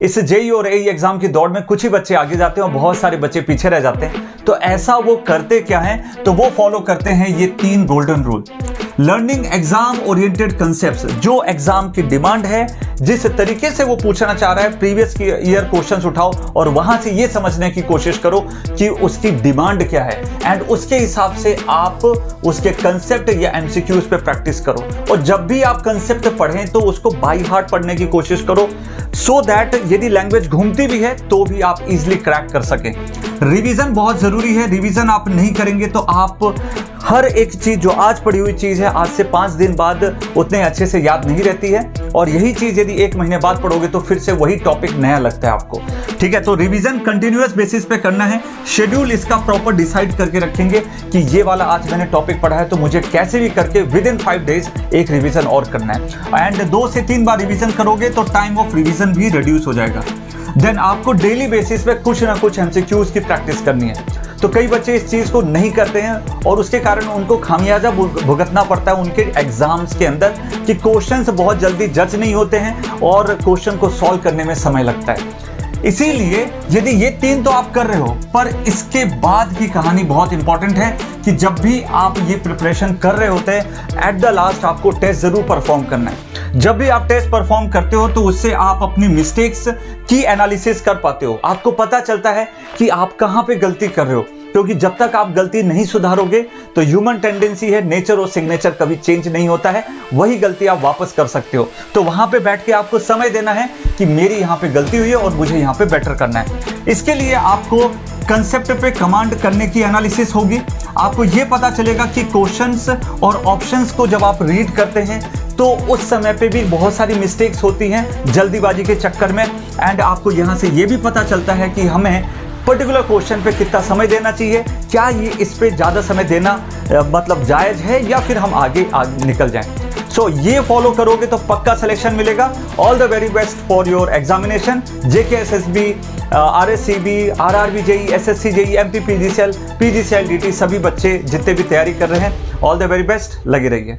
इस जेईई और एई एग्जाम की दौड़ में कुछ ही बच्चे आगे जाते हैं और बहुत सारे बच्चे पीछे रह जाते हैं। तो ऐसा वो करते क्या हैं? तो वो फॉलो करते हैं ये 3 golden rule. Learning exam oriented concepts, जो एग्जाम की डिमांड है, जिस तरीके से वो पूछना चाह रहा है, प्रीवियस ईयर क्वेश्चंस उठाओ और वहां से ये समझने की कोशिश करो कि उसकी डिमांड क्या है एंड उसके हिसाब से आप उसके कंसेप्ट या एमसीक्यूज पे प्रैक्टिस करो। और जब भी आप कंसेप्ट पढ़ें तो उसको बाय हार्ट पढ़ने की कोशिश करो, सो दैट यदि लैंग्वेज घूमती भी है तो भी आप इजीली क्रैक कर सकें। रिवीजन बहुत जरूरी है। रिवीजन आप नहीं करेंगे तो आप हर एक चीज जो आज पढ़ी हुई चीज है आज से 5 दिन बाद उतने अच्छे से याद नहीं रहती है, और यही चीज यदि 1 महीने बाद पढ़ोगे तो फिर से वही टॉपिक नया लगता है आपको। ठीक है, तो रिवीजन कंटिन्यूअस बेसिस पे करना है। शेड्यूल इसका प्रॉपर डिसाइड करके रखेंगे कि ये वाला आज मैंने टॉपिक पढ़ा है तो मुझे कैसे भी करके विद इन 5 डेज एक रिवीजन और करना है। एंड 2 से 3 बार रिवीजन करोगे तो टाइम ऑफ रिवीजन भी रिड्यूस हो जाएगा। देन आपको डेली बेसिस पे कुछ ना कुछ एमसीक्यूज की प्रैक्टिस करनी है। तो कई बच्चे इस चीज को नहीं करते हैं और उसके कारण उनको खामियाजा भुगतना पड़ता है उनके एग्जाम्स के अंदर कि क्वेश्चंस बहुत जल्दी जज नहीं होते हैं और क्वेश्चन को सॉल्व करने में समय लगता है। इसीलिए यदि ये 3 तो आप कर रहे हो, पर इसके बाद की कहानी बहुत इंपॉर्टेंट है कि जब भी आप ये प्रिपरेशन कर रहे होते हैं, एट द लास्ट आपको टेस्ट जरूर परफॉर्म करना है। जब भी आप टेस्ट परफॉर्म करते हो तो उससे आप अपनी मिस्टेक्स की एनालिसिस कर पाते हो। आपको पता चलता है कि आप कहां पे गलती कर रहे हो, क्योंकि जब तक आप गलती नहीं सुधारोगे तो ह्यूमन टेंडेंसी है, नेचर और सिग्नेचर कभी चेंज नहीं होता है, वही गलती आप वापस कर सकते हो। तो वहां पे बैठ के आपको समय देना है कि मेरी यहां पे गलती हुई है और मुझे यहां पे बेटर करना है। इसके लिए आपको कंसेप्ट पे कमांड करने की एनालिसिस होगी। आपको ये पता चलेगा कि क्वेश्चंस और ऑप्शंस को जब आप रीड करते हैं तो उस समय पे भी बहुत सारी मिस्टेक्स होती हैं जल्दीबाजी के चक्कर में। एंड आपको यहाँ से ये भी पता चलता है कि हमें पर्टिकुलर क्वेश्चन पे कितना समय देना चाहिए, क्या ये इस पे ज़्यादा समय देना मतलब जायज़ है या फिर हम आगे निकल जाएं। सो ये फॉलो करोगे तो पक्का सिलेक्शन मिलेगा। All the very best for your examination. JKSSB, RSCB, RRB JEE, SSC JEE, MP PGCL, PGCL DT, सभी बच्चे जितने भी तैयारी कर रहे हैं, ऑल द वेरी बेस्ट, लगे रहिए।